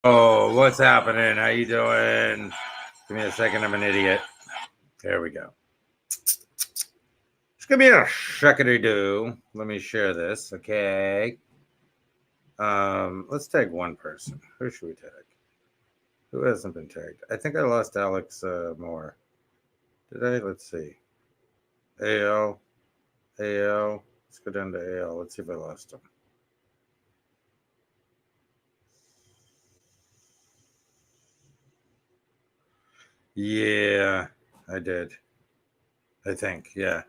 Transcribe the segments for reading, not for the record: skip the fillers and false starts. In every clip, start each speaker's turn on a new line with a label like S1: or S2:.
S1: Oh, what's happening? How you doing? Give me a second. I'm an idiot. There we go. Just give me a second do. Let me share this. Okay. Let's tag one person. Who should we tag? Who hasn't been tagged? I think I lost Alex Moore. Did I? Let's see. AL. AL. Let's go down to AL. Let's see if I lost him. Yeah, I did. I think. Yeah.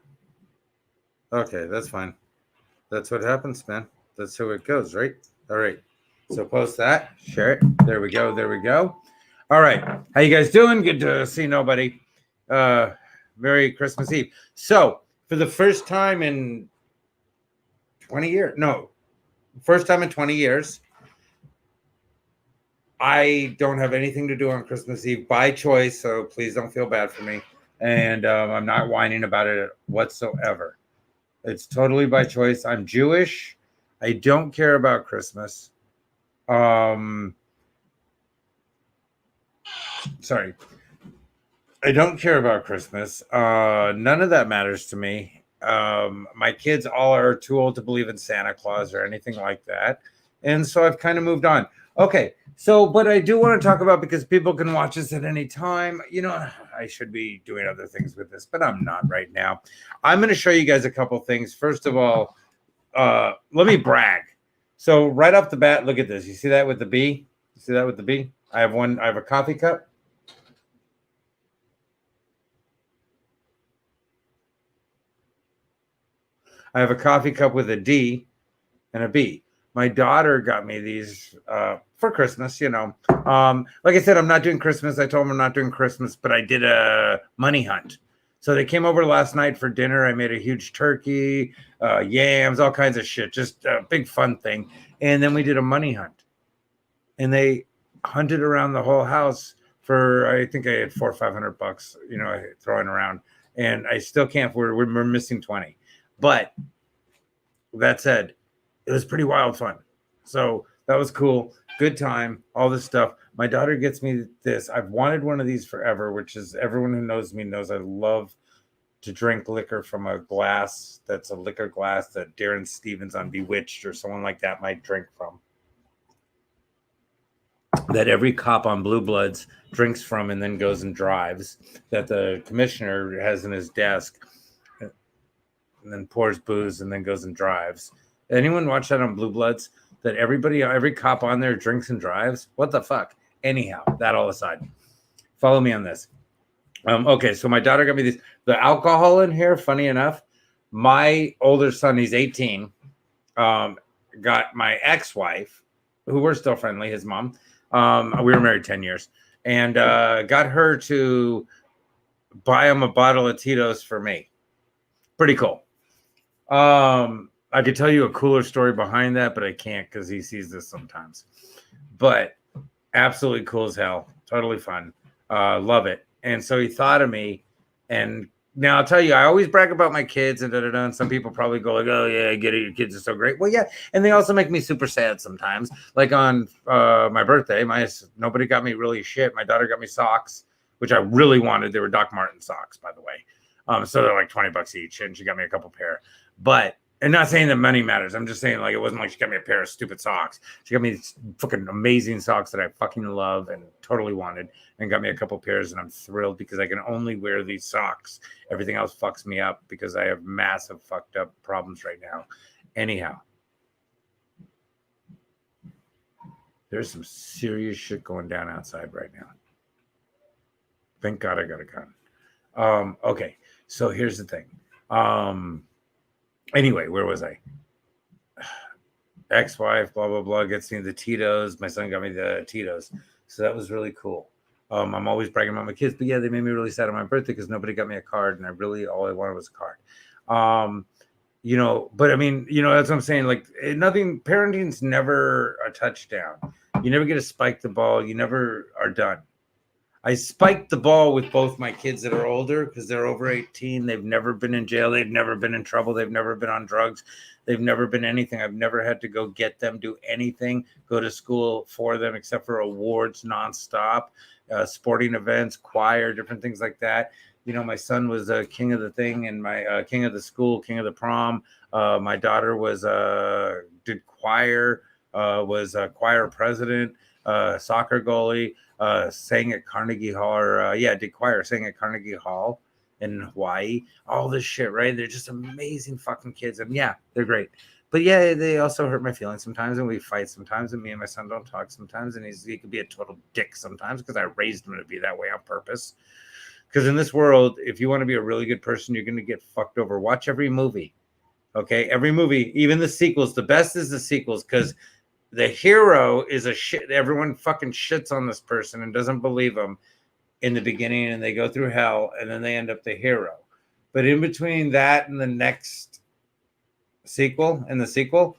S1: Okay, that's fine. That's what happens, man. That's how it goes, right? All right. So post that, share it. There we go. There we go. All right. How you guys doing? Good to see nobody. Merry Christmas Eve. So for the first time in 20 years, no, first time in 20 years, I don't have anything to do on Christmas Eve by choice. So please don't feel bad for me. And I'm not whining about it whatsoever. It's totally by choice. I'm Jewish. I don't care about Christmas. Sorry. I don't care about Christmas. None of that matters to me. My kids all are too old to believe in Santa Claus or anything like that. And so I've kind of moved on. Okay. So, but I do want to talk about, because people can watch this at any time. You know, I should be doing other things with this, but I'm not right now. I'm going to show you guys a couple things. First of all, let me brag. So right off the bat, look at this. You see that with the B? You see that with the B? I have a coffee cup. I have a coffee cup with a D and a B. My daughter got me these for Christmas, you know. Like I said, I'm not doing Christmas. I told them I'm not doing Christmas, but I did a money hunt. So they came over last night for dinner. I made a huge turkey, yams, all kinds of shit. Just a big fun thing. And then we did a money hunt. And they hunted around the whole house for, I think I had $400 or $500, you know, throwing around. And I still can't, we're missing 20. But that said, it was pretty wild fun. So that was cool. Good time, all this stuff. My daughter gets me this. I've wanted one of these forever, which is, everyone who knows me knows I love to drink liquor from a glass that's a liquor glass that Darren Stevens on Bewitched or someone like that might drink from. That every cop on Blue Bloods drinks from and then goes and drives. That the commissioner has in his desk and then pours booze and then goes and drives. Anyone watch that on Blue Bloods? That every cop on there drinks and drives? What the fuck? Anyhow, that all aside. Follow me on this. Okay, so my daughter got me these. The alcohol in here, funny enough, my older son, he's 18, got my ex-wife, who we're still friendly, his mom. We were married 10 years. And got her to buy him a bottle of Tito's for me. Pretty cool. I could tell you a cooler story behind that, but I can't because he sees this sometimes. But absolutely cool as hell. Totally fun. Love it. And so he thought of me. And now I'll tell you, I always brag about my kids and da-da-da. And some people probably go like, oh, yeah, I get it. Your kids are so great. Well, yeah. And they also make me super sad sometimes. Like on my birthday, nobody got me really shit. My daughter got me socks, which I really wanted. They were Doc Martin socks, by the way. So they're like $20 each. And she got me a couple pair. But, and not saying that money matters. I'm just saying, like, it wasn't like she got me a pair of stupid socks. She got me these fucking amazing socks that I fucking love and totally wanted, and got me a couple pairs, and I'm thrilled because I can only wear these socks. Everything else fucks me up because I have massive fucked up problems right now. Anyhow, there's some serious shit going down outside right now. Thank God I got a gun. Okay, so here's the thing. Anyway, where was I? Ex-wife, blah, blah, blah, gets me the Tito's. My son got me the Tito's. So that was really cool. I'm always bragging about my kids. But yeah, they made me really sad on my birthday because nobody got me a card. And all I wanted was a card. You know, but I mean, you know, that's what I'm saying. Like, parenting's never a touchdown. You never get to spike the ball. You never are done. I spiked the ball with both my kids that are older because they're over 18. They've never been in jail. They've never been in trouble. They've never been on drugs. They've never been anything. I've never had to go get them, do anything, go to school for them except for awards nonstop, sporting events, choir, different things like that. You know, my son was a king of the thing and my king of the school, king of the prom. My daughter was did choir, was a choir president, soccer goalie. Sang at Carnegie Hall, or did choir, sang at Carnegie Hall in Hawaii. All this shit, right? They're just amazing fucking kids, and yeah, they're great. But yeah, they also hurt my feelings sometimes, and we fight sometimes, and me and my son don't talk sometimes, and he could be a total dick sometimes because I raised him to be that way on purpose. Because in this world, if you want to be a really good person, you're going to get fucked over. Watch every movie, okay? Every movie, even the sequels. The best is the sequels because the hero is a shit. Everyone fucking shits on this person and doesn't believe him in the beginning, and they go through hell, and then they end up the hero. But in between that and the next sequel and the sequel,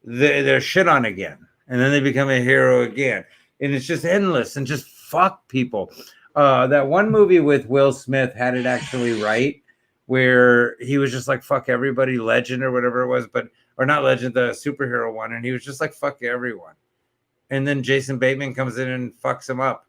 S1: they're shit on again, and then they become a hero again, and it's just endless and just fuck people. That one movie with Will Smith had it actually right, where he was just like fuck everybody, Legend or whatever it was, or not Legend, the superhero one, and he was just like fuck everyone. And then Jason Bateman comes in and fucks him up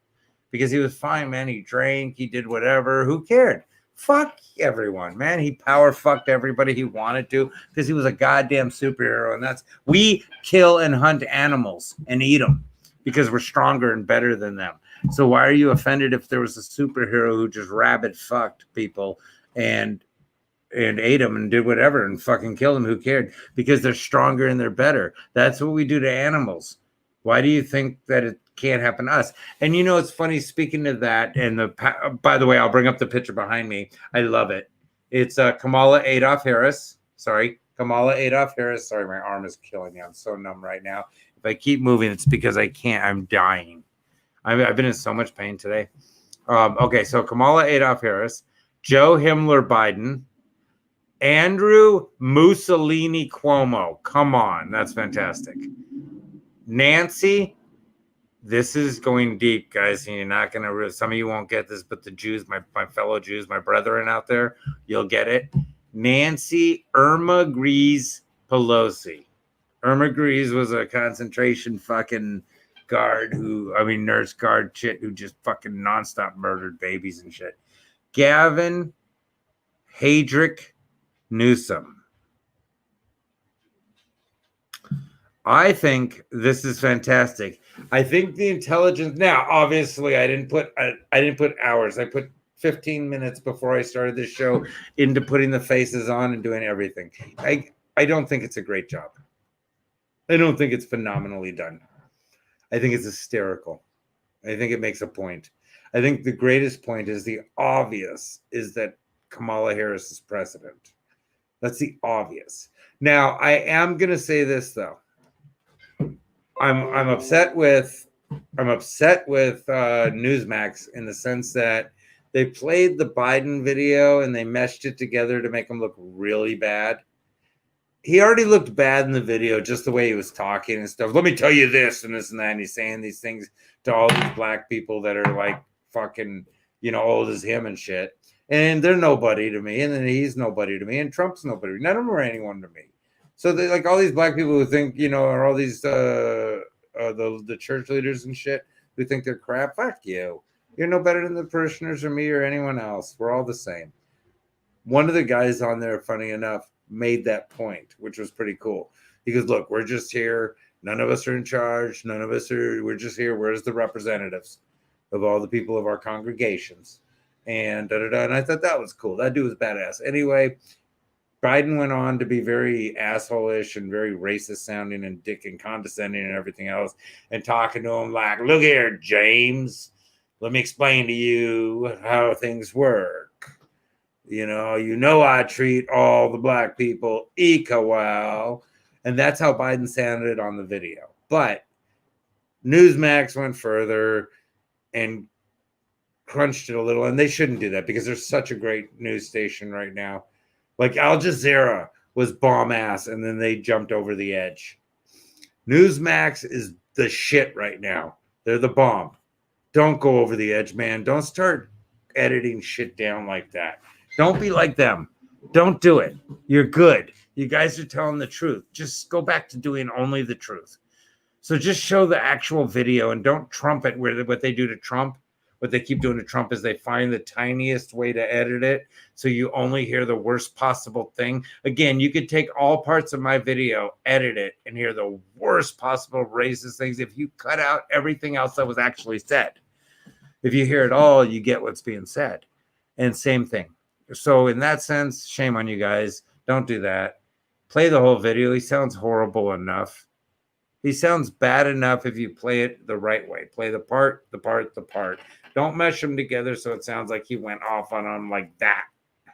S1: because he was fine, man. He drank, he did whatever. Who cared? Fuck everyone, man. He power fucked everybody he wanted to because he was a goddamn superhero. And we kill and hunt animals and eat them because we're stronger and better than them. So why are you offended if there was a superhero who just rabid fucked people and ate them and did whatever and fucking killed them? Who cared? Because they're stronger and they're better. That's what we do to animals. Why do you think that it can't happen to us? And you know, it's funny, speaking of that, and by the way, I'll bring up the picture behind me. I love it. It's Kamala Adolph Harris. Sorry, Kamala Adolph Harris. Sorry, my arm is killing me. I'm so numb right now. If I keep moving, it's because I can't. I'm dying. I've been in so much pain today. Okay, so Kamala Adolph Harris, Joe Himmler Biden, Andrew Mussolini Cuomo. Come on, that's fantastic. Nancy, this is going deep, guys. And you're not going to, some of you won't get this, but the Jews, my fellow Jews, my brethren out there, you'll get it. Nancy Irma Grease Pelosi. Irma Grease was a concentration fucking nurse guard shit who just fucking nonstop murdered babies and shit. Gavin HEYDRICH NEWSOME. I think this is fantastic. I think the intelligence, now obviously I didn't put hours. I put 15 minutes before I started this show into putting the faces on and doing everything. I don't think it's a great job. I don't think it's phenomenally done. I think it's hysterical. I think it makes a point. I think the greatest point is the obvious is that Kamala Harris is president. That's the obvious. Now, I am going to say this though. I'm upset with Newsmax in the sense that they played the Biden video and they meshed it together to make him look really bad. He already looked bad in the video, just the way he was talking and stuff. Let me tell you this and this and that. And he's saying these things to all these black people that are like fucking, old as him and shit. And they're nobody to me. And then he's nobody to me. And Trump's nobody. None of them are anyone to me. So they like all these black people who think, are all these the church leaders and shit who think they're crap. Fuck you. You're no better than the parishioners or me or anyone else. We're all the same. One of the guys on there, funny enough, made that point, which was pretty cool. He goes, look, we're just here. None of us are in charge. We're just here. Where's the representatives of all the people of our congregations? And and I thought that was cool. That dude was badass. Anyway, Biden went on to be very asshole-ish and very racist sounding and dick and condescending and everything else, and talking to him like, look here, James, let me explain to you how things work. I treat all the black people equal. And that's how Biden sounded on the video. But Newsmax went further and crunched it a little, and they shouldn't do that because there's such a great news station right now. Like Al Jazeera was bomb ass, and then they jumped over the edge. Newsmax is the shit right now. They're the bomb. Don't go over the edge, man. Don't start editing shit down like that. Don't be like them. Don't do it. You're good. You guys are telling the truth. Just go back to doing only the truth. So just show the actual video and don't Trump it. Where what they do to Trump, what they keep doing to Trump is they find the tiniest way to edit it so you only hear the worst possible thing. Again, you could take all parts of my video, edit it, and hear the worst possible racist things if you cut out everything else that was actually said. If you hear it all, you get what's being said. And same thing. So in that sense, shame on you guys. Don't do that. Play the whole video. He sounds horrible enough. He sounds bad enough if you play it the right way. Play the part. Don't mesh them together so it sounds like he went off on him like that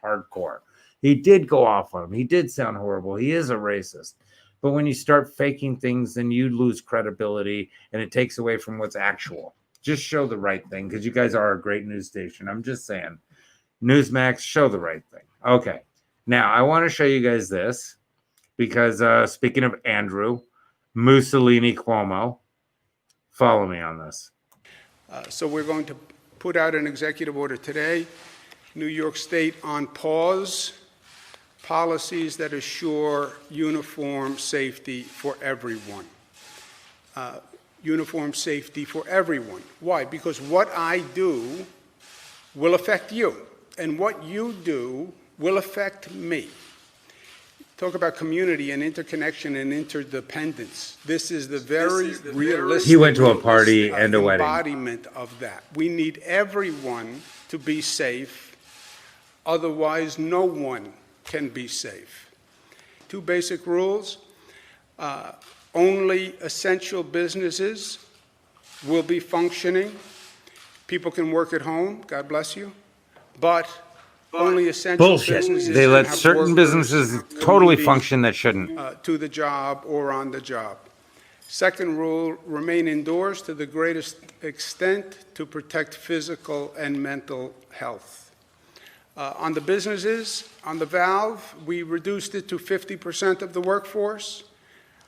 S1: hardcore. He did go off on him. He did sound horrible. He is a racist. But when you start faking things, then you lose credibility and it takes away from what's actual. Just show the right thing because you guys are a great news station. I'm just saying. Newsmax, show the right thing. Okay. Now, I want to show you guys this because speaking of Andrew, Mussolini, Cuomo, follow me on this.
S2: So we're going to put out an executive order today. New York State on pause. Policies that assure uniform safety for everyone. Uniform safety for everyone. Why? Because what I do will affect you, and what you do will affect me. Talk about community and interconnection and interdependence. This is the very realistic.
S1: He went to a party and a wedding.
S2: Embodiment of that. We need everyone to be safe. Otherwise, no one can be safe. Two basic rules. Only essential businesses will be functioning. People can work at home, God bless you, but only essential businesses.
S1: They let certain businesses totally function that shouldn't.
S2: To the job or on the job. Second rule, remain indoors to the greatest extent to protect physical and mental health. On the businesses, on the valve, we reduced it to 50% of the workforce.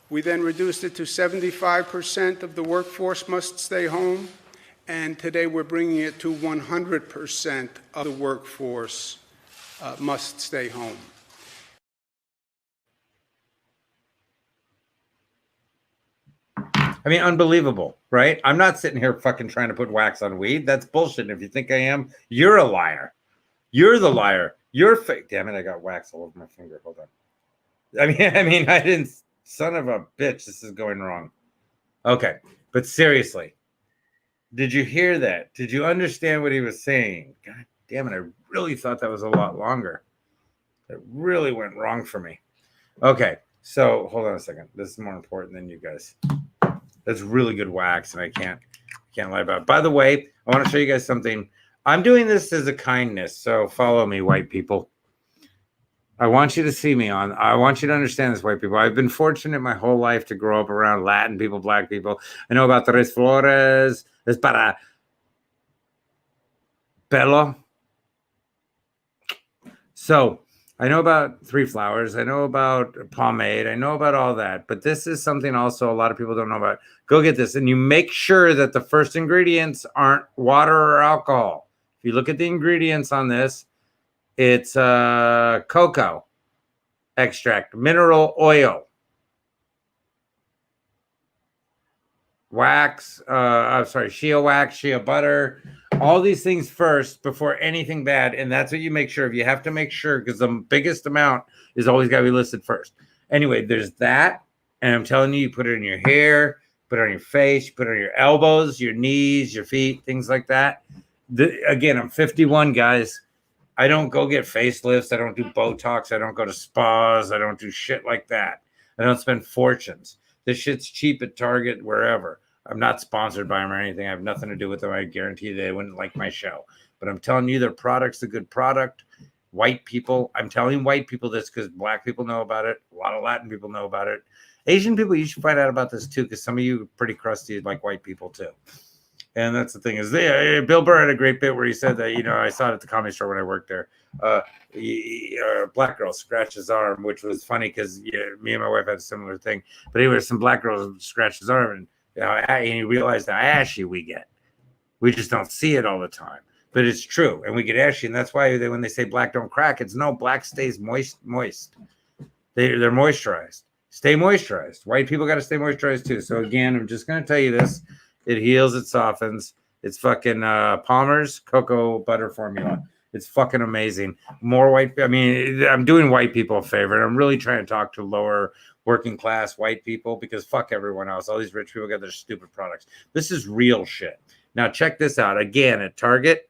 S2: We then reduced it to 75% of the workforce must stay home. And today we're bringing it to 100% of the workforce must stay home.
S1: I mean, unbelievable, right? I'm not sitting here fucking trying to put wax on weed. That's bullshit. If you think I am, you're a liar. You're the liar. You're fake. Damn it, I got wax all over my finger. Hold on. I mean, I didn't. Son of a bitch, this is going wrong. Okay, but seriously, did you hear that? Did you understand what he was saying? God damn it, I really thought that was a lot longer. It really went wrong for me. Okay, so hold on a second. This is more important than you guys. That's really good wax, and I can't lie about it. By the way, I want to show you guys something. I'm doing this as a kindness, so follow me, white people. I want you to see me on. I want you to understand this, white people. I've been fortunate my whole life to grow up around Latin people, black people. I know about tres flores, es para pelo. So I know about 3 flowers. I know about pomade. I know about all that. But this is something also a lot of people don't know about. Go get this. And you make sure that the first ingredients aren't water or alcohol. If you look at the ingredients on this, it's cocoa extract, mineral oil, wax, shea wax, shea butter, all these things first before anything bad. And that's what you make sure of. You have to make sure because the biggest amount is always got to be listed first. Anyway, there's that. And I'm telling you, you put it in your hair, put it on your face, you put it on your elbows, your knees, your feet, things like that. Again, I'm 51, guys. I don't go get facelifts. I don't do Botox. I don't go to spas. I don't do shit like that. I don't spend fortunes. This shit's cheap at Target, wherever. I'm not sponsored by them or anything. I have nothing to do with them. I guarantee they wouldn't like my show. But I'm telling you, their product's a good product. White people, I'm telling white people this because black people know about it. A lot of Latin people know about it. Asian people, you should find out about this too because some of you are pretty crusty like white people too. And that's the thing is, Bill Burr had a great bit where he said that, I saw it at the Comedy Store when I worked there. A black girl scratched his arm, which was funny because me and my wife had a similar thing. But anyway, some black girls scratched his arm, and he realized how ashy we get. We just don't see it all the time. But it's true, and we get ashy, and that's why when they say black don't crack, it's no, black stays moist. They're moisturized. Stay moisturized. White people got to stay moisturized too. So again, I'm just going to tell you this. It heals, it softens. It's fucking Palmer's cocoa butter formula. It's fucking amazing. More white. I mean, I'm doing white people a favor. I'm really trying to talk to lower working class white people because fuck everyone else. All these rich people got their stupid products. This is real shit. Now check this out. Again, at Target.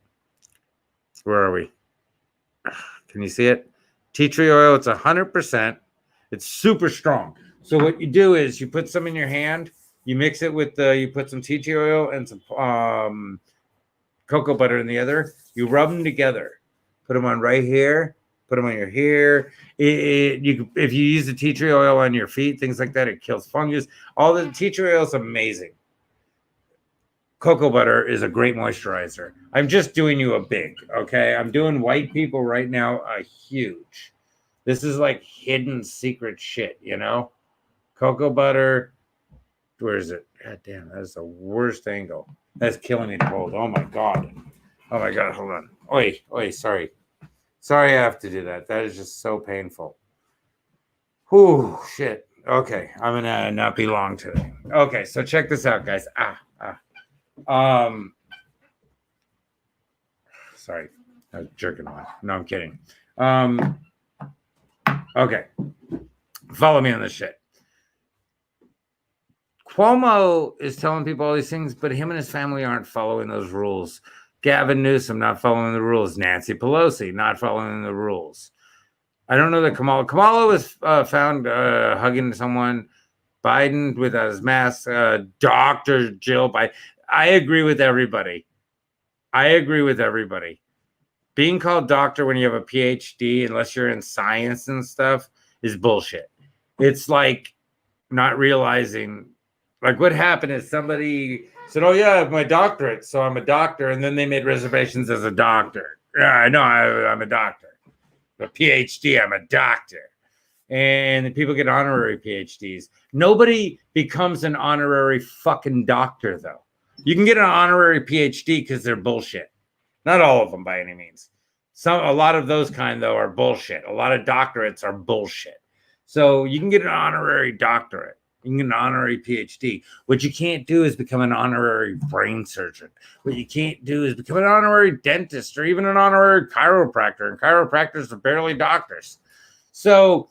S1: Where are we? Can you see it? Tea tree oil. It's 100%. It's super strong. So what you do is you put some in your hand. You mix it with you put some tea tree oil and some cocoa butter in the other. You rub them together. Put them on right here. Put them on your hair. If you use the tea tree oil on your feet, things like that, it kills fungus. All the tea tree oil is amazing. Cocoa butter is a great moisturizer. I'm just doing you a big, okay? I'm doing white people right now a huge. This is like hidden secret shit, you know? Cocoa butter. Where is it? God damn, that's the worst angle. That's killing me cold. Oh my God. Oh my God, hold on. Oi, sorry. Sorry I have to do that. That is just so painful. Whew, shit. Okay, I'm gonna not be long today. Okay, so check this out, guys. Sorry, I was jerking on. No, I'm kidding. Okay, follow me on this shit. Cuomo is telling people all these things, but him and his family aren't following those rules. Gavin Newsom not following the rules. Nancy Pelosi not following the rules. I don't know that Kamala was found hugging someone. Biden without his mask. Dr. Jill Biden. I agree with everybody. Being called doctor when you have a PhD, unless you're in science and stuff, is bullshit. It's like not realizing, like what happened is somebody said, oh yeah, I have my doctorate, so I'm a doctor. And then they made reservations as a doctor. Yeah, I know I'm a doctor. A PhD, I'm a doctor. And people get honorary PhDs. Nobody becomes an honorary fucking doctor, though. You can get an honorary PhD because they're bullshit. Not all of them by any means. A lot of those kind, though, are bullshit. A lot of doctorates are bullshit. So you can get an honorary doctorate. You can get an honorary PhD. What you can't do is become an honorary brain surgeon. What you can't do is become an honorary dentist or even an honorary chiropractor. And chiropractors are barely doctors. So,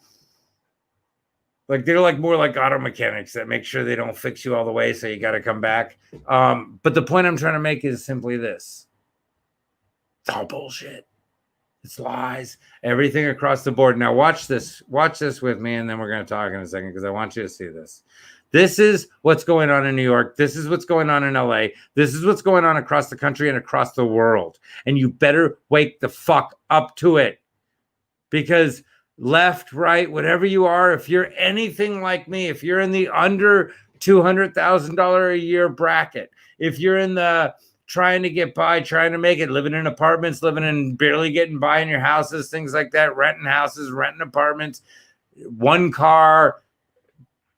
S1: like, they're like more like auto mechanics that make sure they don't fix you all the way, so you got to come back. But the point I'm trying to make is simply this. It's all bullshit. It's lies. Everything across the board. Now watch this. Watch this with me, and then we're going to talk in a second because I want you to see this. This is what's going on in New York. This is what's going on in LA. This is what's going on across the country and across the world. And you better wake the fuck up to it. Because left, right, whatever you are, if you're anything like me, if you're in the under $200,000 a year bracket, if you're in the trying to get by, trying to make it, living in apartments, living in barely getting by in your houses, things like that, renting houses, renting apartments, one car,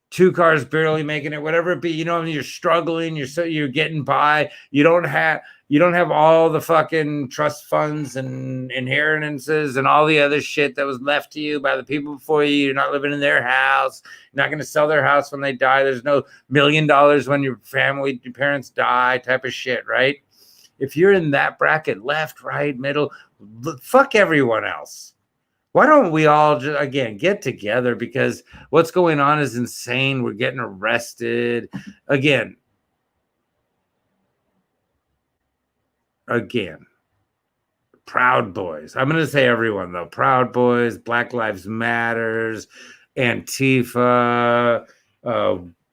S1: two cars, barely making it, whatever it be, you know, you're struggling, you're getting by, you don't have all the fucking trust funds and inheritances and all the other shit that was left to you by the people before you. You're not living in their house. You're not going to sell their house when they die. There's no $1 million when your parents die type of shit, right? If you're in that bracket, left, right, middle, fuck everyone else. Why don't we all just, again, get together? Because what's going on is insane. We're getting arrested. Again, Proud Boys. I'm going to say everyone, though. Proud Boys, Black Lives Matters, Antifa,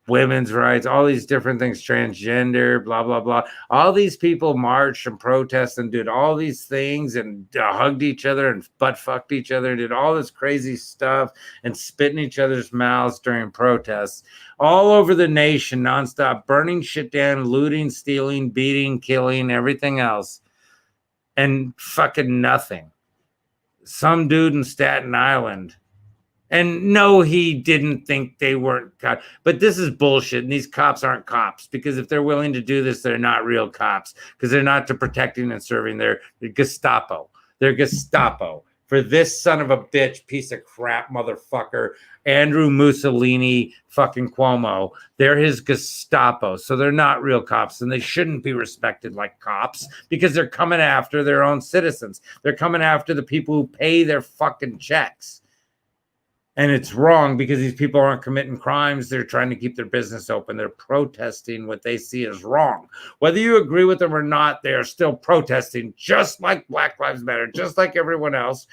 S1: women's rights, all these different things, transgender, blah, blah, blah. All these people marched and protested and did all these things and hugged each other and butt-fucked each other, did all this crazy stuff and spit in each other's mouths during protests all over the nation, nonstop, burning shit down, looting, stealing, beating, killing, everything else. And fucking nothing. Some dude in Staten Island And no, he didn't think they weren't cops. But this is bullshit. And these cops aren't cops, because if they're willing to do this, they're not real cops, because they're not to protecting and serving. They're Gestapo. They're Gestapo for this son of a bitch, piece of crap motherfucker, Andrew Mussolini, fucking Cuomo. They're his Gestapo. So they're not real cops, and they shouldn't be respected like cops, because they're coming after their own citizens. They're coming after the people who pay their fucking checks. And it's wrong, because these people aren't committing crimes. They're trying to keep their business open. They're protesting what they see as wrong. Whether you agree with them or not, they are still protesting, just like Black Lives Matter, just like everyone else.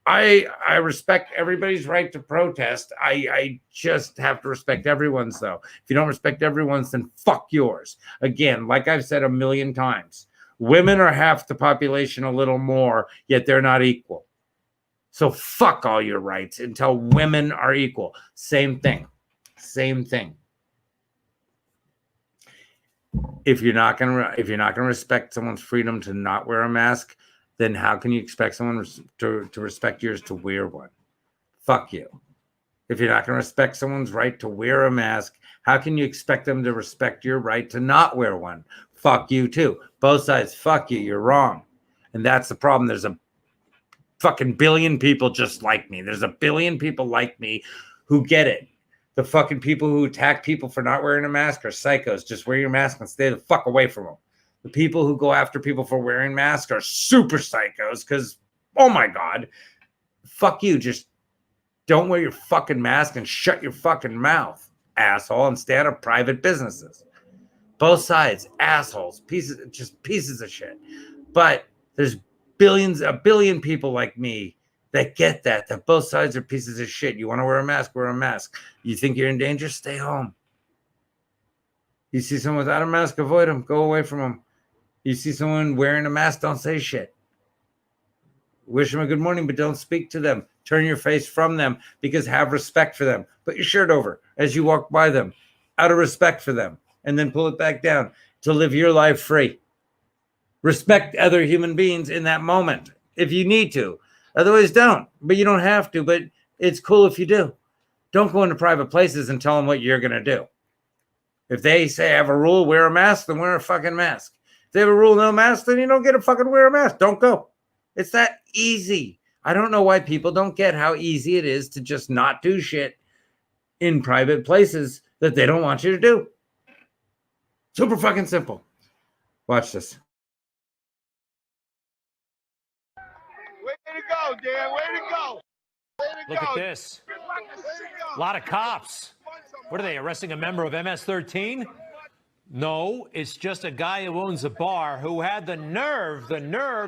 S1: I respect everybody's right to protest. I just have to respect everyone's, though. If you don't respect everyone's, then fuck yours. Again, like I've said a million times, women are half the population, a little more, yet they're not equal. So fuck all your rights until women are equal. Same thing. Same thing. If you're not gonna respect someone's freedom to not wear a mask, then how can you expect someone to respect yours to wear one? Fuck you. If you're not gonna respect someone's right to wear a mask, how can you expect them to respect your right to not wear one? Fuck you too. Both sides. Fuck you. You're wrong. And that's the problem. There's a fucking billion people just like me. There's a billion people like me who get it. The fucking people who attack people for not wearing a mask are psychos. Just wear your mask and stay the fuck away from them. The people who go after people for wearing masks are super psychos, because, oh my God, fuck you. Just don't wear your fucking mask and shut your fucking mouth, asshole, and stay out of private businesses. Both sides, assholes, pieces of shit. But there's a billion people like me that get that both sides are pieces of shit. You want to wear a mask, wear a mask. You think you're in danger, stay home. You see someone without a mask, avoid them, go away from them. You see someone wearing a mask, don't say shit. Wish them a good morning, but don't speak to them. Turn your face from them, because have respect for them. Put your shirt over as you walk by them, out of respect for them, and then pull it back down to live your life free. Respect other human beings in that moment if you need to. Otherwise, don't. But you don't have to. But it's cool if you do. Don't go into private places and tell them what you're going to do. If they say I have a rule, wear a mask, then wear a fucking mask. If they have a rule, no mask, then you don't get to fucking wear a mask. Don't go. It's that easy. I don't know why people don't get how easy it is to just not do shit in private places that they don't want you to do. Super fucking simple. Watch this.
S3: Way to go, Dan. Way to go.
S4: Look at this. A lot of cops. What are they, arresting a member of MS-13? No, it's just a guy who owns a bar who had the nerve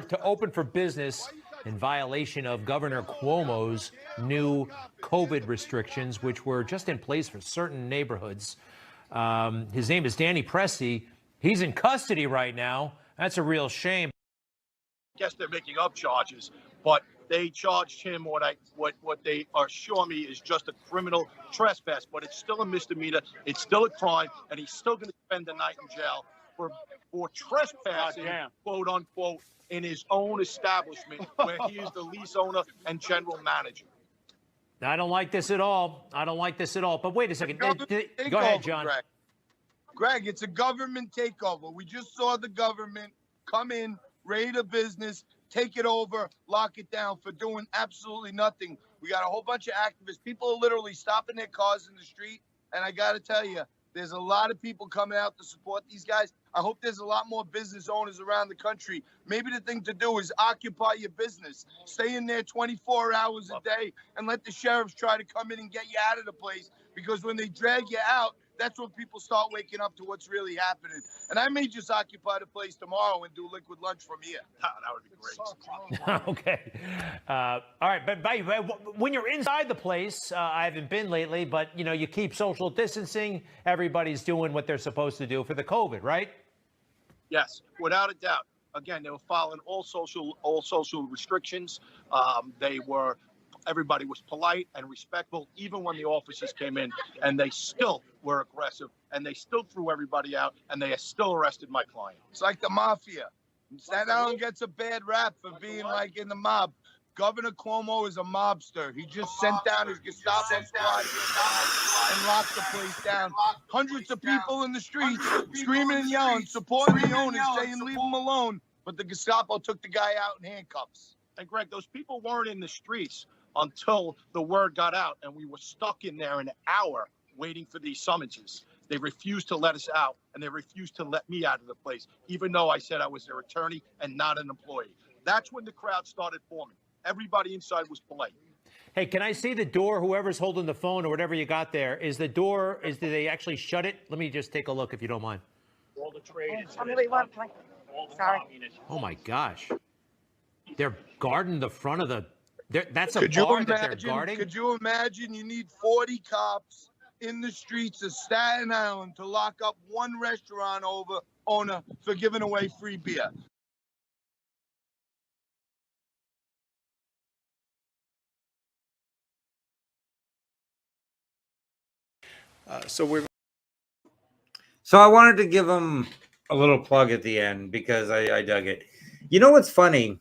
S4: to open for business in violation of Governor Cuomo's new COVID restrictions, which were just in place for certain neighborhoods. His name is Danny Presti. He's in custody right now. That's a real shame.
S3: Guess they're making up charges, but they charged him what they assure me is just a criminal trespass, but it's still a misdemeanor. It's still a crime, and he's still going to spend the night in jail for trespassing, quote unquote, in his own establishment where he is the lease owner and general manager.
S4: I don't like this at all. I don't like this at all. But wait a second. Go ahead, John.
S5: Greg, it's a government takeover. We just saw the government come in, raid a business, take it over, lock it down for doing absolutely nothing. We got a whole bunch of activists. People are literally stopping their cars in the street. And I got to tell you, there's a lot of people coming out to support these guys. I hope there's a lot more business owners around the country. Maybe the thing to do is occupy your business. Stay in there 24 hours a day and let the sheriffs try to come in and get you out of the place. Because when they drag you out, that's when people start waking up to what's really happening. And I may just occupy the place tomorrow and do liquid lunch from here.
S3: That would be great.
S4: Okay. All right. But when you're inside the place, I haven't been lately, but, you know, you keep social distancing. Everybody's doing what they're supposed to do for the COVID, right?
S3: Yes, without a doubt. Again, they were following all social restrictions. Everybody was polite and respectful, even when the officers came in, and they still were aggressive, and they still threw everybody out, and they still arrested my client.
S5: It's like the mafia. Staten Island gets a bad rap for being like in the mob. Governor Cuomo is a mobster. He just sent down his Gestapo squad and locked the place down. Hundreds of people in the streets screaming and yelling, supporting the owners, saying leave him alone. But the Gestapo took the guy out in handcuffs.
S3: And Greg, those people weren't in the streets until the word got out, and we were stuck in there an hour waiting for these summonses. They refused to let us out, and they refused to let me out of the place, even though I said I was their attorney and not an employee. That's when the crowd started forming. Everybody inside was polite.
S4: Hey, can I see the door? Whoever's holding the phone or whatever you got there, is the door, did they actually shut it? Let me just take a look if you don't mind.
S3: All the trade is
S6: Sorry.
S4: Oh my gosh. They're guarding the front of the, that's a
S5: Could you
S4: bar that they're
S5: imagine?
S4: guarding?
S5: Could you imagine? You need 40 cops in the streets of Staten Island to lock up one restaurant owner for giving away free beer.
S2: So
S1: I wanted to give him a little plug at the end because I dug it. You know what's funny?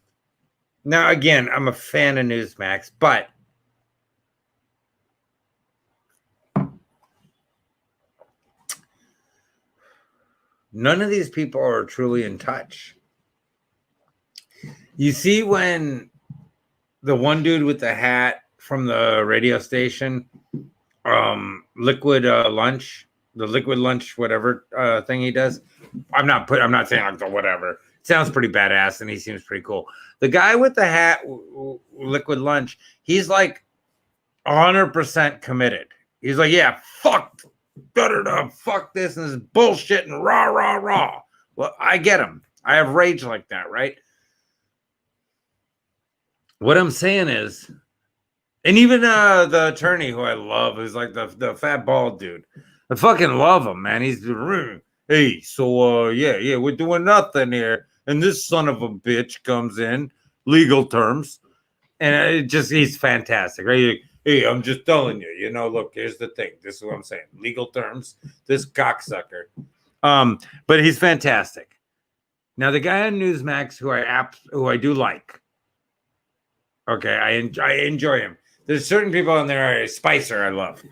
S1: Now, again, I'm a fan of Newsmax, but none of these people are truly in touch. You see when the one dude with the hat from the radio station, liquid lunch, the liquid lunch, whatever thing he does. I'm not saying like the whatever. It sounds pretty badass and he seems pretty cool. The guy with the hat, liquid lunch, he's like 100% committed. He's like, yeah, fuck, fuck this and this bullshit and rah, rah, rah. Well, I get him. I have rage like that, right? What I'm saying is, and even the attorney who I love, who's like the fat bald dude, I fucking love him, man. He's hey, so yeah, we're doing nothing here, and this son of a bitch comes in, legal terms, and he's fantastic, right? Hey, I'm just telling you, you know, look, here's the thing. This is what I'm saying, legal terms. This cocksucker, but he's fantastic. Now the guy on Newsmax, who I do like. Okay, I enjoy him. There's certain people in there. Spicer, I love.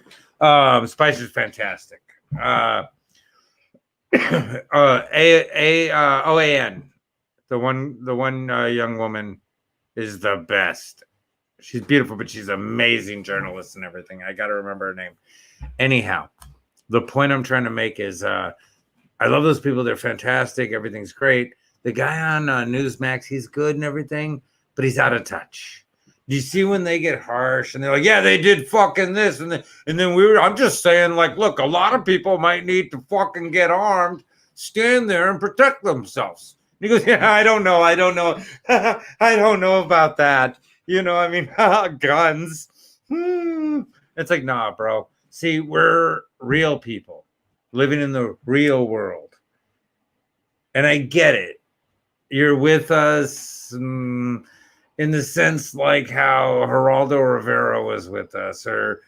S1: Spicer's fantastic. OAN, the one young woman is the best. She's beautiful, but she's an amazing journalist and everything. I got to remember her name. Anyhow, the point I'm trying to make is I love those people. They're fantastic. Everything's great. The guy on Newsmax, he's good and everything, but he's out of touch. Do you see when they get harsh and they're like, yeah, they did fucking this. And then I'm just saying, like, look, a lot of people might need to fucking get armed, stand there and protect themselves. And he goes, yeah, I don't know. I don't know about that. You know, I mean, guns. It's like, nah, bro. See, we're real people living in the real world. And I get it. You're with us. In the sense like how Geraldo Rivera was with us, or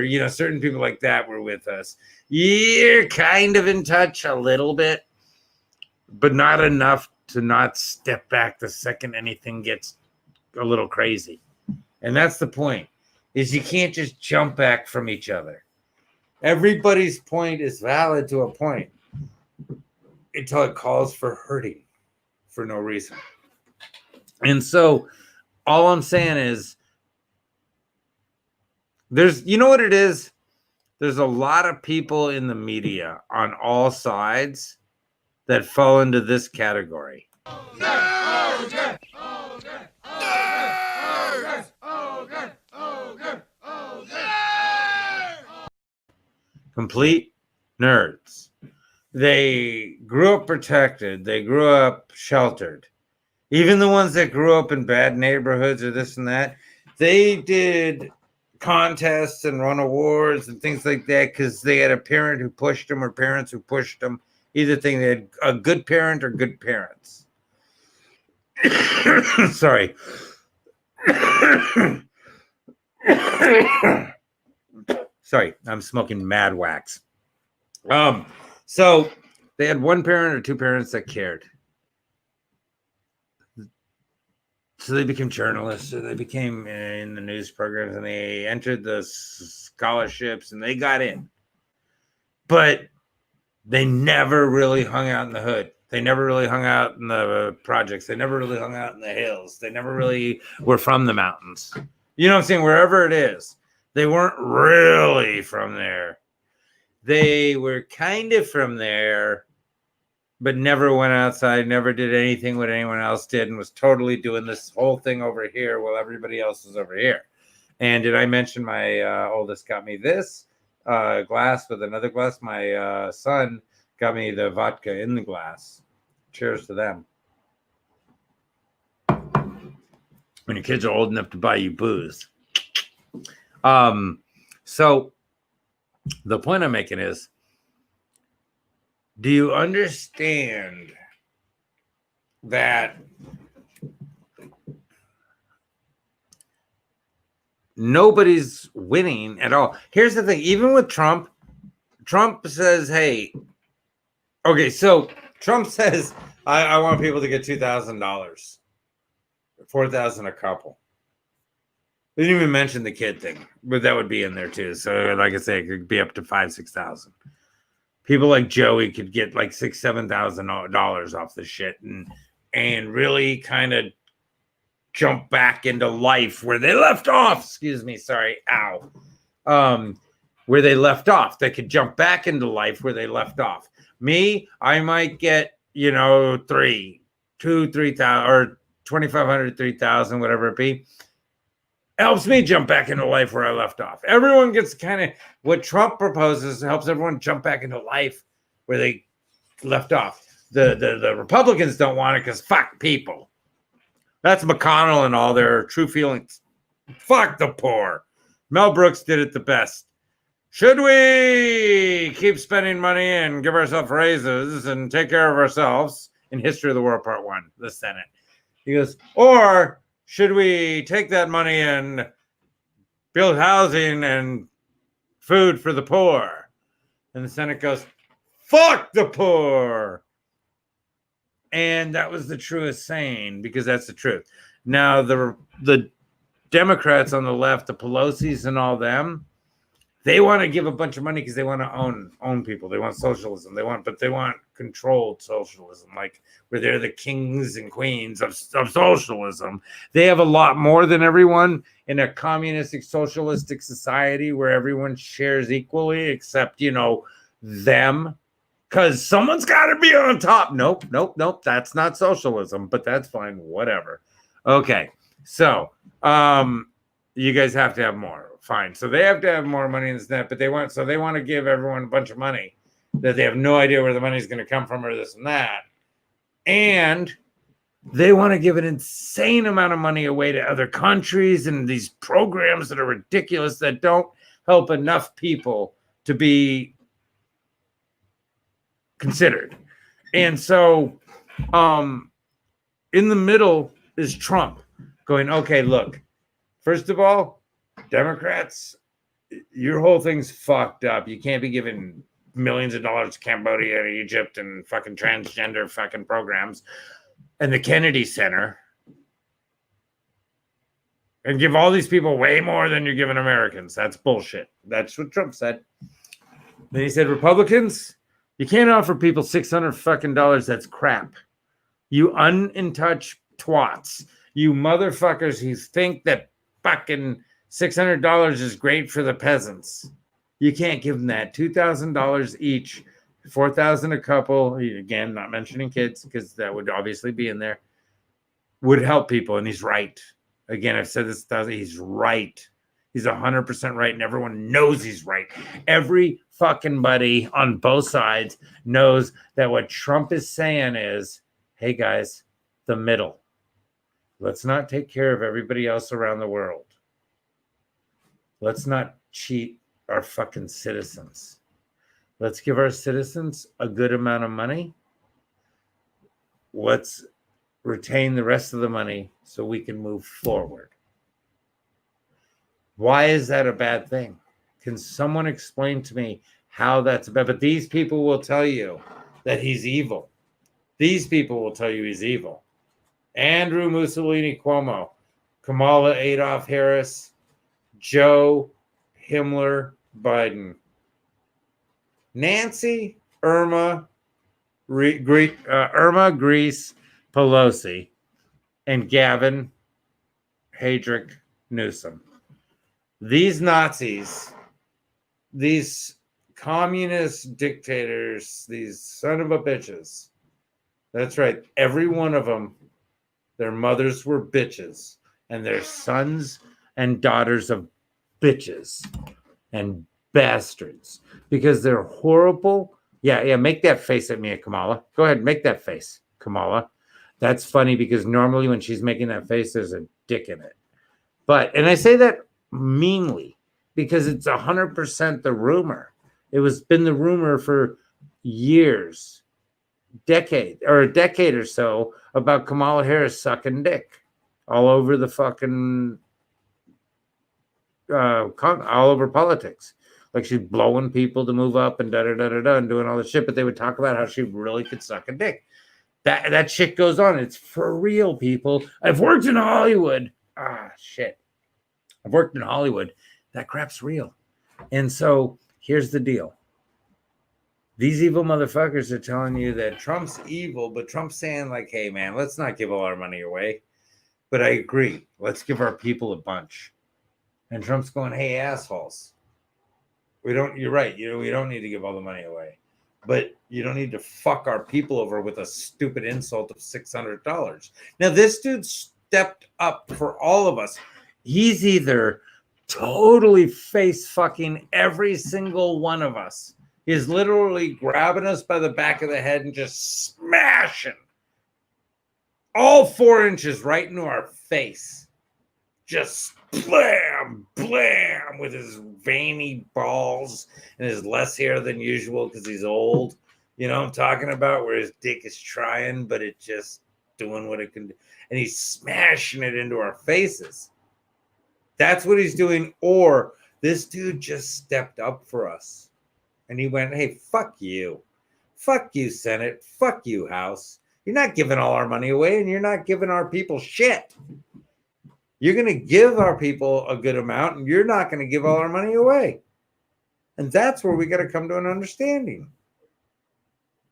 S1: you know, certain people like that were with us. You're kind of in touch a little bit, but not enough to not step back the second anything gets a little crazy. And that's the point, is you can't just jump back from each other. Everybody's point is valid to a point until it calls for hurting for no reason. And so all I'm saying is you know what it is? There's a lot of people in the media on all sides that fall into this category. Complete nerds. They grew up protected. They grew up sheltered. Even the ones that grew up in bad neighborhoods or this and that, they did contests and run awards and things like that because they had a parent who pushed them or parents who pushed them. Either thing, they had a good parent or good parents. Sorry. Sorry, I'm smoking mad wax. So they had one parent or two parents that cared. So they became journalists, or they became in the news programs, and they entered the scholarships, and they got in. But they never really hung out in the hood. They never really hung out in the projects. They never really hung out in the hills. They never really were from the mountains. You know what I'm saying? Wherever it is, they weren't really from there. They were kind of from there, but never went outside, never did anything what anyone else did, and was totally doing this whole thing over here while everybody else was over here. And did I mention my oldest got me this glass with another glass? My son got me the vodka in the glass. Cheers to them. When your kids are old enough to buy you booze. So the point I'm making is, do you understand that nobody's winning at all? Here's the thing. Even with Trump says, hey, okay, so Trump says, I want people to get $2,000, $4,000 a couple. They didn't even mention the kid thing, but that would be in there too. So like I say, it could be up to $5,000-$6,000. People like Joey could get like $6,000-$7,000 off the shit and really kind of jump back into life where they left off. Excuse me, sorry, ow. Where they left off. They could jump back into life where they left off. Me, I might get, $3,000 or $2,500, $3,000, whatever it be. Helps me jump back into life where I left off. Everyone gets kind of what Trump proposes helps everyone jump back into life where they left off. The Republicans don't want it because fuck people. That's McConnell and all their true feelings. Fuck the poor. Mel Brooks did it the best. Should we keep spending money and give ourselves raises and take care of ourselves? In History of the World Part 1, the Senate. He goes, or should we take that money and build housing and food for the poor? And the Senate goes, fuck the poor. And that was the truest saying, because that's the truth. Now, the Democrats on the left, the Pelosi's and all them, they want to give a bunch of money because they want to own people. They want socialism. But they want controlled socialism, like where they're the kings and queens of socialism. They have a lot more than everyone in a communistic, socialistic society where everyone shares equally, except, them. Because someone's got to be on top. Nope. That's not socialism, but that's fine. Whatever. Okay. So, you guys have to have more. Fine. So they have to have more money in this net, but they want to give everyone a bunch of money that they have no idea where the money is going to come from or this and that. And they want to give an insane amount of money away to other countries and these programs that are ridiculous that don't help enough people to be considered. And so in the middle is Trump going, okay, look, first of all, Democrats, your whole thing's fucked up. You can't be giving millions of dollars to Cambodia and Egypt and fucking transgender fucking programs and the Kennedy Center and give all these people way more than you're giving Americans. That's bullshit. That's what Trump said. Then he said, Republicans, you can't offer people $600 fucking dollars. That's crap. You un-in-touch twats. You motherfuckers who think that fucking $600 is great for the peasants. You can't give them that. $2,000 each, $4,000 a couple. Again, not mentioning kids because that would obviously be in there. Would help people, and he's right. Again, I've said this 1,000. He's right. He's 100% right, and everyone knows he's right. Every fucking buddy on both sides knows that what Trump is saying is, hey guys, the middle. Let's not take care of everybody else around the world. Let's not cheat our fucking citizens. Let's give our citizens a good amount of money. Let's retain the rest of the money so we can move forward. Why is that a bad thing? Can someone explain to me how that's bad? But these people will tell you that he's evil. These people will tell you he's evil. Andrew Mussolini Cuomo, Kamala Adolph Harris, Joe Himmler Biden, Nancy Irma Grease Pelosi, and Gavin Heydrich Newsom. These Nazis, these communist dictators, these son of a bitches. That's right. Every one of them, their mothers were bitches, and their sons and daughters of bitches and bastards, because they're horrible. Yeah, make that face at me, Kamala. Go ahead, make that face, Kamala. That's funny because normally when she's making that face, there's a dick in it. And I say that meanly because it's 100% the rumor. It was been the rumor for years, a decade or so, about Kamala Harris sucking dick all over the fucking all over politics. Like she's blowing people to move up and and doing all this shit, but they would talk about how she really could suck a dick. That shit goes on. It's for real, people. I've worked in Hollywood. Shit. I've worked in Hollywood. That crap's real. And so here's the deal. These evil motherfuckers are telling you that Trump's evil, but Trump's saying like, hey man, let's not give all our money away. But I agree. Let's give our people a bunch. And Trump's going, hey, assholes. You're right. We don't need to give all the money away. But you don't need to fuck our people over with a stupid insult of $600. Now, this dude stepped up for all of us. He's either totally face fucking every single one of us. He's literally grabbing us by the back of the head and just smashing all 4 inches right into our face. Just blam, blam, with his veiny balls and his less hair than usual because he's old. You know what I'm talking about? Where his dick is trying, but it's just doing what it can do. And he's smashing it into our faces. That's what he's doing. Or this dude just stepped up for us. And he went, hey, fuck you. Fuck you, Senate. Fuck you, House. You're not giving all our money away, and you're not giving our people shit. You're going to give our people a good amount, and you're not going to give all our money away. And that's where we got to come to an understanding.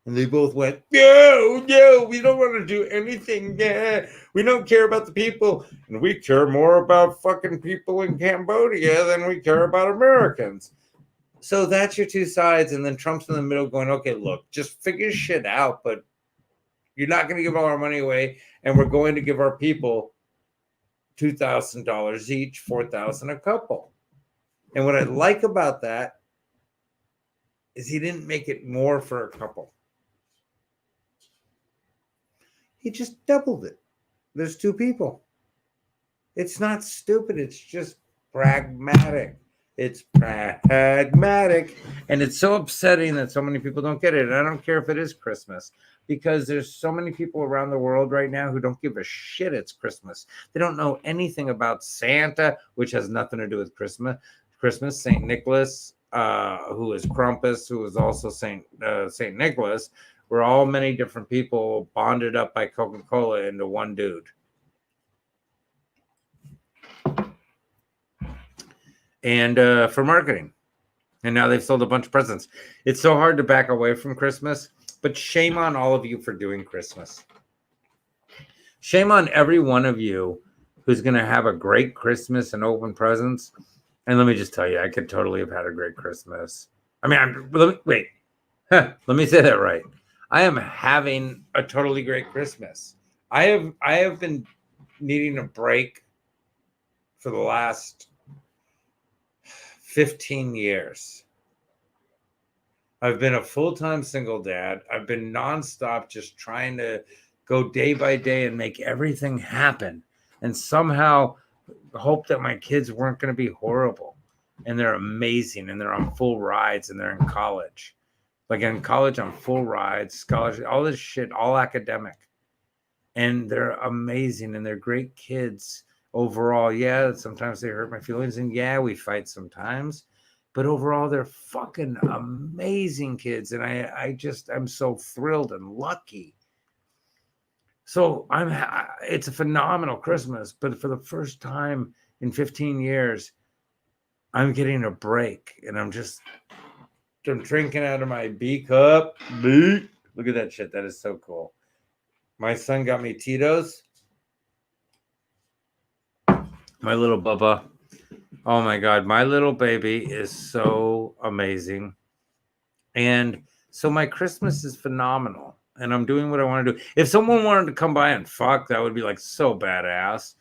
S1: And they both went, no, we don't want to do anything. Yeah, we don't care about the people. And we care more about fucking people in Cambodia than we care about Americans. So that's your two sides. And then Trump's in the middle going, okay, look, just figure shit out. But you're not going to give all our money away. And we're going to give our people $2,000 each, $4,000 a couple. And what I like about that is he didn't make it more for a couple. He just doubled it. There's 2 people. It's not stupid. It's just pragmatic. It's pragmatic. And it's so upsetting that so many people don't get it. And I don't care if it is Christmas, because there's so many people around the world right now who don't give a shit it's Christmas. They don't know anything about Santa, which has nothing to do with Christmas. St. Nicholas, who is Krampus, who is also St. Nicholas. We're all many different people bonded up by Coca-Cola into one dude. And for marketing. And now they've sold a bunch of presents. It's so hard to back away from Christmas, but shame on all of you for doing Christmas. Shame on every one of you who's going to have a great Christmas and open presents. And let me just tell you, I could totally have had a great Christmas. I mean, let me say that right. I am having a totally great Christmas. I have been needing a break for the last 15 years. I've been a full-time single dad. I've been nonstop just trying to go day by day and make everything happen and somehow hope that my kids weren't going to be horrible. And they're amazing, and they're on full rides, and they're in college. Like in college, on full rides, scholarship, all this shit, all academic. And they're amazing, and they're great kids overall. Yeah, sometimes they hurt my feelings, and yeah, we fight sometimes. But overall, they're fucking amazing kids. And I'm so thrilled and lucky. So it's a phenomenal Christmas, but for the first time in 15 years, I'm getting a break, and I'm drinking out of my B cup. Look at that shit. That is so cool. My son got me Tito's. My little Bubba. Oh my God. My little baby is so amazing. And so my Christmas is phenomenal. And I'm doing what I want to do. If someone wanted to come by and fuck, that would be like so badass.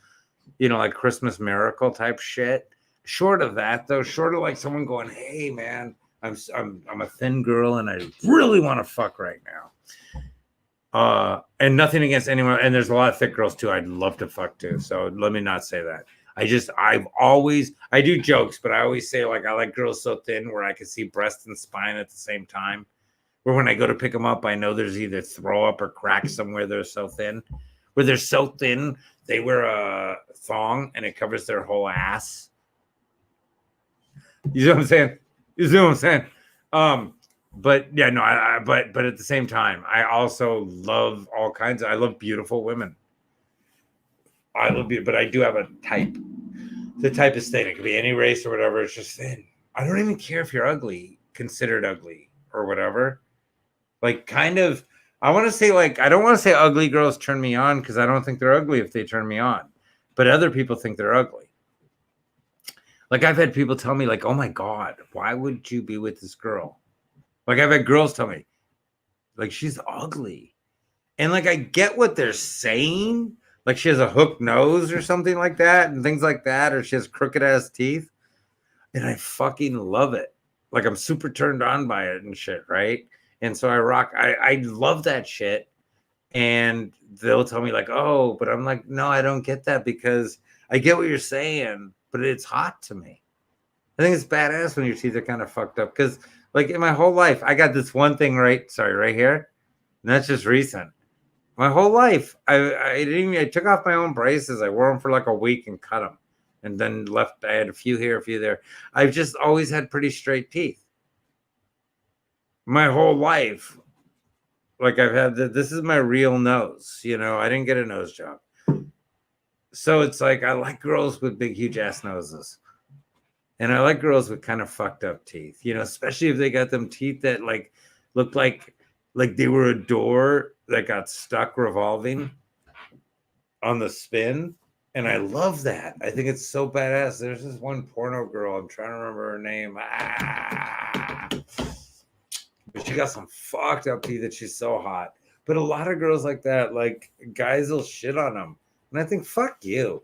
S1: You know, like Christmas miracle type shit. Short of that, though, short of like someone going, hey man, I'm a thin girl and I really want to fuck right now. And nothing against anyone. And there's a lot of thick girls too. I'd love to fuck too. So let me not say that. I do jokes, but I always say like I like girls so thin where I can see breast and spine at the same time. Where when I go to pick them up, I know there's either throw up or crack somewhere. They're so thin. Where they're so thin, they wear a thong and it covers their whole ass. You see what I'm saying? You see what I'm saying? But yeah, no, but at the same time, I also love all kinds of, I love beautiful women. I love beauty, but I do have a type. The type is thin. It could be any race or whatever. It's just thin. I don't even care if you're ugly, considered ugly or whatever. Like kind of, I want to say like, I don't want to say ugly girls turn me on because I don't think they're ugly if they turn me on. But other people think they're ugly. Like I've had people tell me like, oh my God, why would you be with this girl? Like I've had girls tell me, like she's ugly. And like I get what they're saying. Like she has a hooked nose or something like that and things like that. Or she has crooked ass teeth. And I fucking love it. Like I'm super turned on by it and shit, right? And so I love that shit. And they'll tell me like, oh, but I'm like, no, I don't get that because I get what you're saying, but it's hot to me. I think it's badass when your teeth are kind of fucked up because like in my whole life, I got this one thing right here. And that's just recent. My whole life, I took off my own braces. I wore them for like a week and cut them. And then left, I had a few here, a few there. I've just always had pretty straight teeth. My whole life. Like I've had, this is my real nose. You know, I didn't get a nose job. So it's like, I like girls with big, huge ass noses. And I like girls with kind of fucked up teeth, you know, especially if they got them teeth that like looked like they were a door that got stuck revolving on the spin. And I love that. I think it's so badass. There's this one porno girl. I'm trying to remember her name. But she got some fucked up teeth that she's so hot. But a lot of girls like that, like guys will shit on them. And I think, fuck you.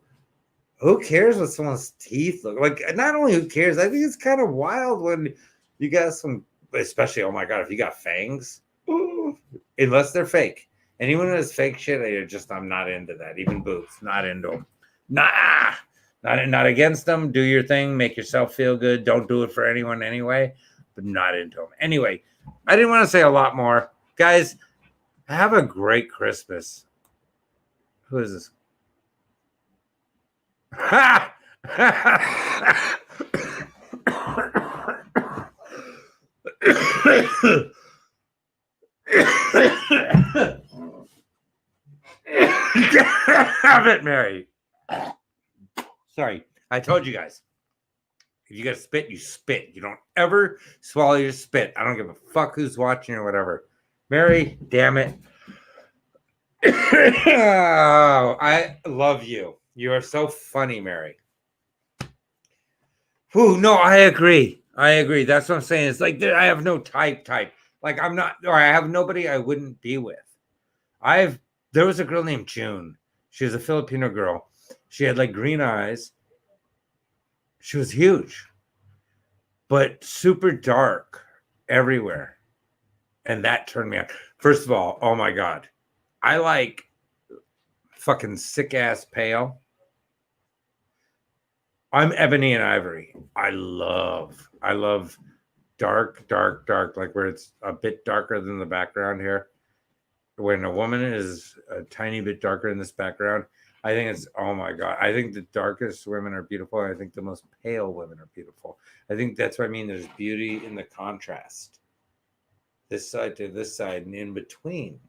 S1: Who cares what someone's teeth look like? Not only who cares, I think it's kind of wild when you got some, especially, oh my God, if you got fangs, ooh, unless they're fake. Anyone who has fake shit, I'm not into that. Even boobs, not into them. Nah, not against them. Do your thing, make yourself feel good. Don't do it for anyone anyway, but not into them. Anyway, I didn't want to say a lot more. Guys, have a great Christmas. Who is this? Ha! Have it, Mary. Sorry, I told you guys. If you got to spit, you spit. You don't ever swallow your spit. I don't give a fuck who's watching or whatever. Mary, damn it. Oh, I love you. You are so funny, Mary. Whew, no, I agree. That's what I'm saying. It's like I have no type. Like I'm not, or I have nobody I wouldn't be with. There was a girl named June. She was a Filipino girl. She had like green eyes. She was huge, but super dark everywhere. And that turned me on. First of all, oh my God. I like fucking sick ass pale. I'm ebony and ivory. I love dark, like where it's a bit darker than the background here. When a woman is a tiny bit darker in this background, I think it's, oh my God. I think the darkest women are beautiful. I think the most pale women are beautiful. I think that's what I mean. There's beauty in the contrast. This side to this side and in between.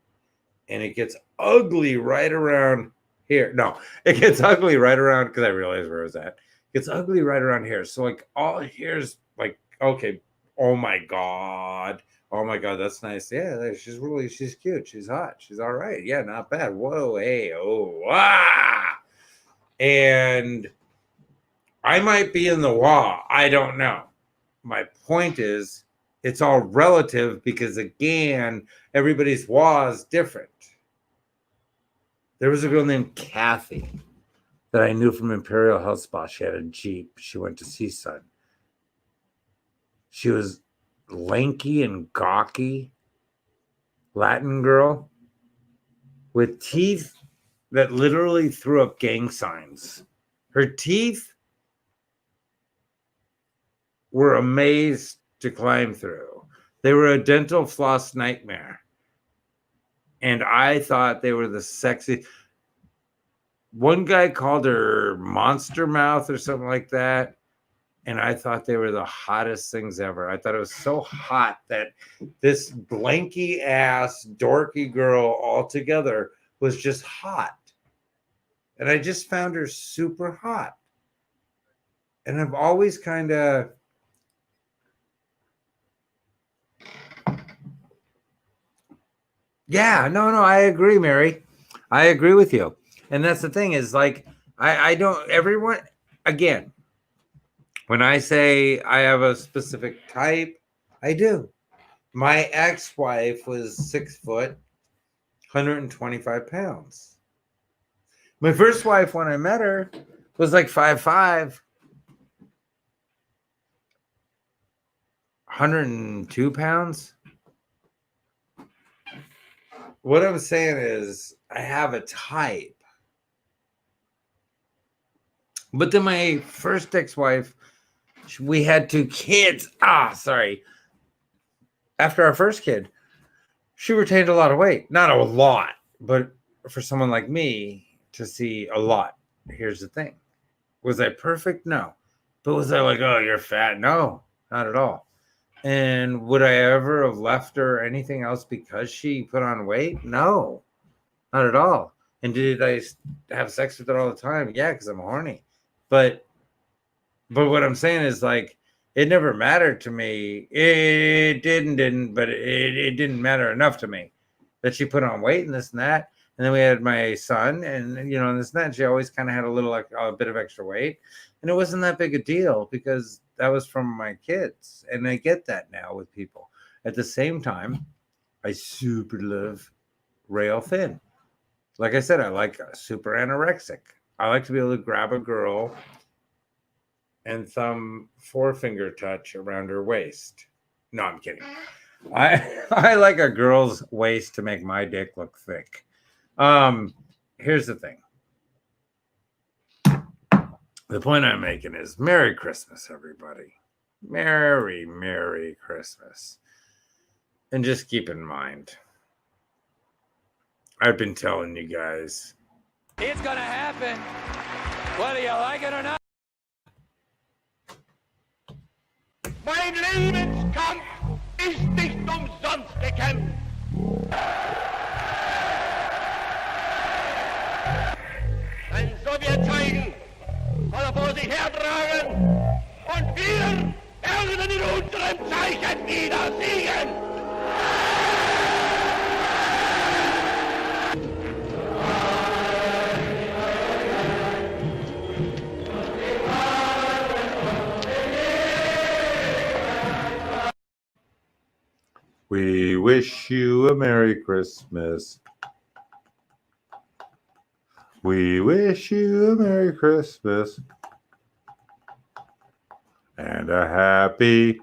S1: and it gets ugly right around here. No, it gets ugly right around because I realized where it was at. It gets ugly right around here. So like all here's like, okay, oh my god, that's nice. Yeah, she's cute, she's hot, she's all right. Yeah, not bad. Whoa, hey, oh, ah, and I might be in the wah. I don't know. My point is, it's all relative because again, everybody's wah is different. There was a girl named Kathy that I knew from Imperial Health Spa. She had a Jeep. She went to Seaside. She was lanky and gawky, Latin girl with teeth that literally threw up gang signs. Her teeth were a maze to climb through. They were a dental floss nightmare. And I thought they were the sexy. One guy called her Monster Mouth or something like that. And I thought they were the hottest things ever. I thought it was so hot that this blanky ass, dorky girl all together was just hot. And I just found her super hot. And I've always kind of, yeah, no, I agree, Mary. I agree with you. And that's the thing is like, I don't, everyone, again, when I say I have a specific type, I do. My ex-wife was 6 foot, 125 pounds. My first wife, when I met her, was like 5'5", 102 pounds. What I'm saying is I have a type. But then my first ex-wife, we had 2 kids. Sorry. After our first kid, she retained a lot of weight. Not a lot, but for someone like me to see a lot. Here's the thing. Was I perfect? No. But was I like, oh, you're fat? No, not at all. And would I ever have left her or anything else because she put on weight? No, not at all. And did I have sex with her all the time? Yeah, because I'm horny. But what I'm saying is like, it never mattered to me. It didn't, but it didn't matter enough to me that she put on weight and this and that. And then we had my son, and you know, and this and that. She always kind of had a little, like a bit of extra weight, and it wasn't that big a deal because that was from my kids, and I get that now with people. At the same time, I super love rail thin. Like I said, I like super anorexic. I like to be able to grab a girl and thumb forefinger touch around her waist. No, I'm kidding. I like a girl's waist to make my dick look thick. Here's the thing. The point I'm making is Merry Christmas, everybody. Merry Christmas. And just keep in mind, I've been telling you guys.
S7: It's gonna happen, whether you like it or not.
S8: Mein Lebenskampf ist nicht umsonst gekämpft. Ein Sowjetzeichen soll er vor sich hertragen und wir werden in unserem Zeichen wieder siegen.
S1: We wish you a Merry Christmas. We wish you a Merry Christmas and a Happy